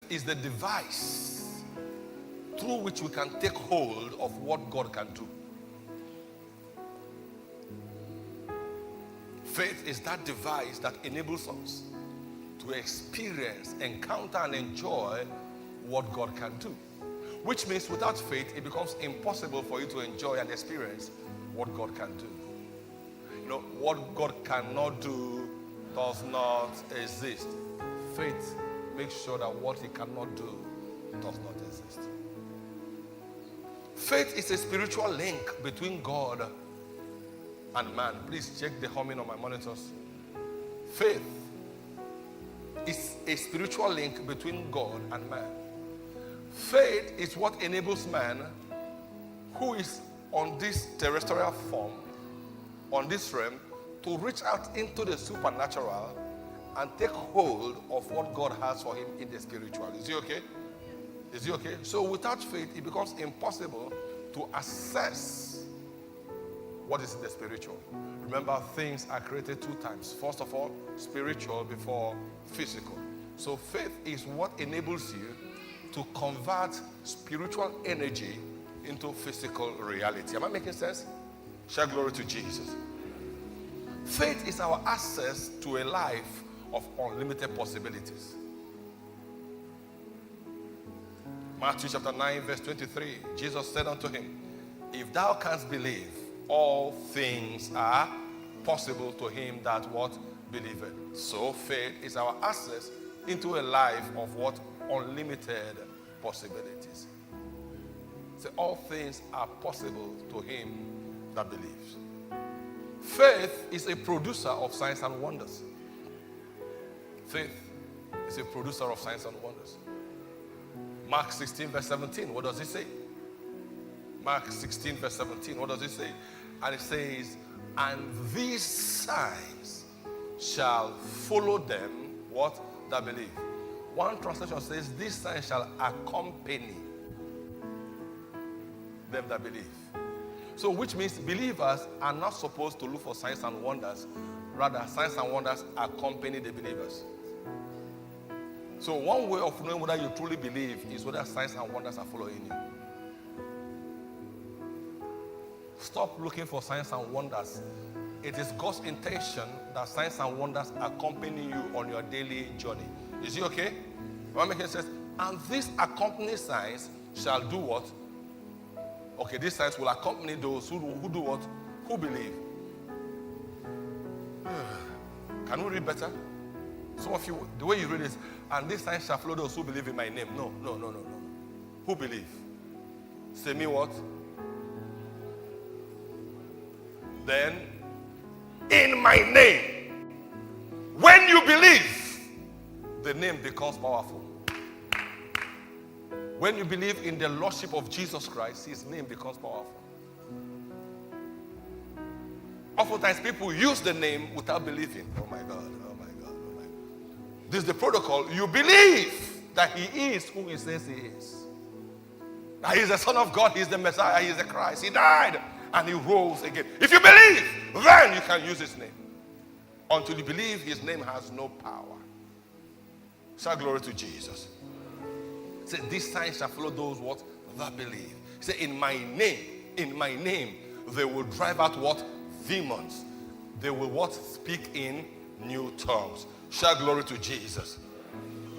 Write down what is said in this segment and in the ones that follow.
is the device through which we can take hold of what God can do. Faith is that device that enables us to experience, encounter, and enjoy what God can do. Which means without faith, it becomes impossible for you to enjoy and experience what God can do. You know, what God cannot do does not exist. Faith makes sure that what he cannot do does not exist. Faith is a spiritual link between God and man. Please check the humming on my monitors. Faith is a spiritual link between God and man. Faith is what enables man, who is on this terrestrial form, on this realm, to reach out into the supernatural and take hold of what God has for him in the spiritual. Is he okay? Is he okay? So without faith, it becomes impossible to assess what is in the spiritual. Remember, things are created two times. First of all, spiritual before physical. So faith is what enables you to convert spiritual energy into physical reality. Am I making sense? Shout glory to Jesus. Faith is our access to a life of unlimited possibilities. Matthew chapter 9 verse 23, Jesus said unto him, if thou canst believe, all things are possible to him that what? Believeth. So faith is our access into a life of what? Unlimited possibilities. So all things are possible to him that believes. Faith is a producer of signs and wonders. Faith is a producer of signs and wonders. Mark 16 verse 17, what does it say? Mark 16 verse 17, what does it say? And it says, and these signs shall follow them, what? That believe. One translation says, these signs shall accompany them that believe. So which means believers are not supposed to look for signs and wonders. Rather, signs and wonders accompany the believers. So one way of knowing whether you truly believe is whether signs and wonders are following you. Stop looking for signs and wonders. It is God's intention that signs and wonders accompany you on your daily journey. Is it okay? Am I making sense? And these accompanying signs shall do what? Okay, these signs will accompany those who do what? Who believe. Can we read better? Some of you, the way you read it, and these signs shall follow those who believe in my name. No. Who believe? Say me what? Then, in my name, when you believe, the name becomes powerful. When you believe in the Lordship of Jesus Christ, his name becomes powerful. Oftentimes people use the name without believing. Oh my God. This is the protocol. You believe that he is who he says he is. That he is the Son of God, he is the Messiah, he is the Christ. He died and he rose again. If you believe, then you can use his name. Until you believe, his name has no power. Shout glory to Jesus. Say, these signs shall follow those what? That believe. Say, in my name, they will drive out what? Demons. They will what? Speak in new tongues. Shout glory to Jesus.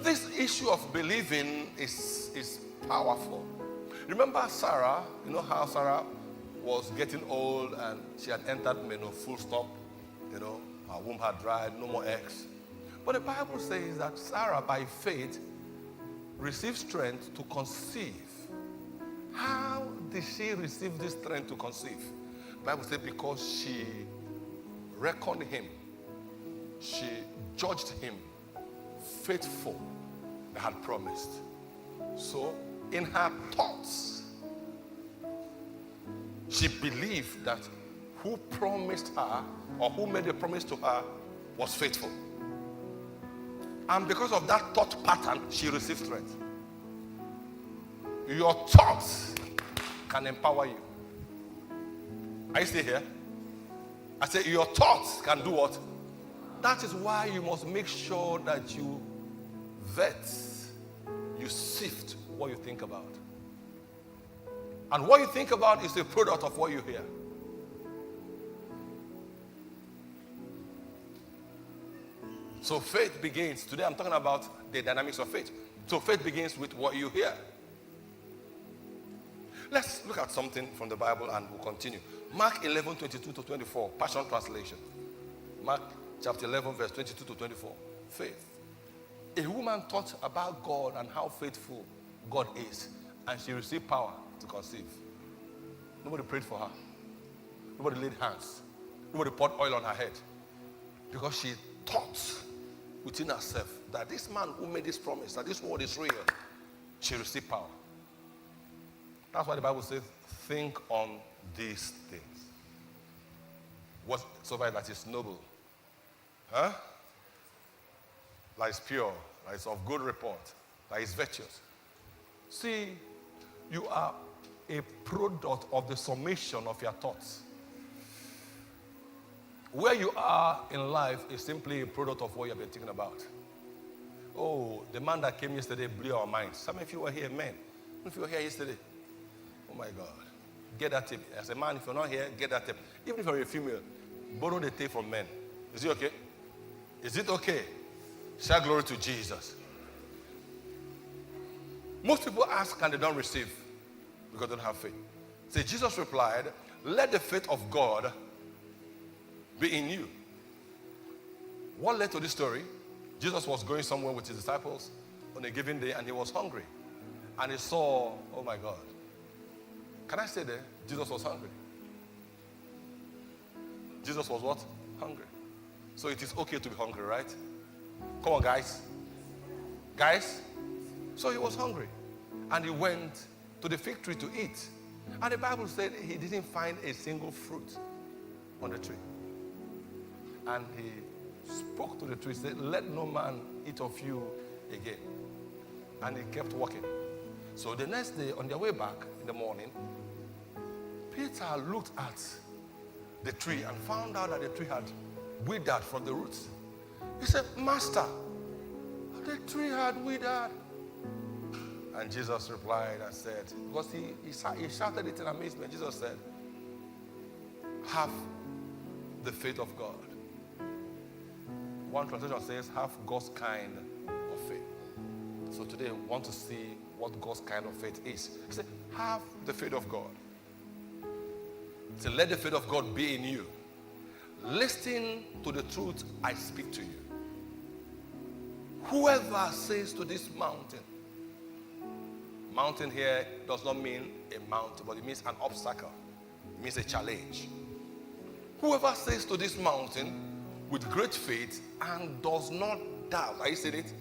This issue of believing is powerful. Remember Sarah? You know how Sarah was getting old and she had entered full stop. Her womb had dried, no more eggs. But the Bible says that Sarah, by faith, received strength to conceive. How did she receive this strength to conceive? The Bible says because she reckoned him. She judged him faithful that had promised. So in her thoughts, she believed that who promised her or who made a promise to her was faithful. And because of that thought pattern, she received strength. Your thoughts can empower you. Are you still here? I say your thoughts can do what? That is why you must make sure that you vet, you sift what you think about. And what you think about is a product of what you hear. So faith begins. Today I'm talking about the dynamics of faith. So faith begins with what you hear. Let's look at something from the Bible and we'll continue. Mark 11, 22 to 24, Passion Translation. Mark chapter 11, verse 22 to 24. Faith. A woman thought about God and how faithful God is, and she received power to conceive. Nobody prayed for her. Nobody laid hands. Nobody poured oil on her head. Because she thought within herself that this man who made this promise, that this word is real, she received power. That's why the Bible says, think on these things. Whatsoever that is noble, that is pure, that is of good report, that is virtuous. See, you are a product of the summation of your thoughts. Where you are in life is simply a product of what you have been thinking about. Oh, the man that came yesterday blew our minds. Some of you were here, men. If you were here yesterday, oh my God, get that tape. As a man, if you're not here, get that tape. Even if you're a female, borrow the tape from men. Is it okay? Is it okay? Shout glory to Jesus. Most people ask and they don't receive because they don't have faith. So Jesus replied, let the faith of God be in you. What led to this story? Jesus was going somewhere with his disciples on a given day and he was hungry. And he saw, oh my God. Can I say that Jesus was hungry? Jesus was what? Hungry. So it is okay to be hungry, right? Come on, guys. Guys? So he was hungry. And he went to the fig tree to eat. And the Bible said he didn't find a single fruit on the tree. And he spoke to the tree, said, let no man eat of you again. And he kept walking. So the next day, on their way back in the morning, Peter looked at the tree and found out that the tree had withered from the roots. He said, Master, the tree had withered. And Jesus replied and said, because he shouted it in amazement, Jesus said, have the faith of God. One translation says, have God's kind of faith. So today we want to see what God's kind of faith is. He said, have the faith of God. So let the faith of God be in you. Listen to the truth I speak to you. Whoever says to this mountain here does not mean a mountain, but it means an obstacle. It means a challenge. Whoever says to this mountain with great faith and does not doubt. Are you seeing it?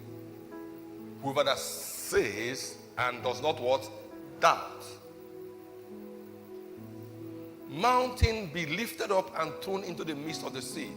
Whoever that says and does not what? Doubt. Mountain be lifted up and thrown into the midst of the sea.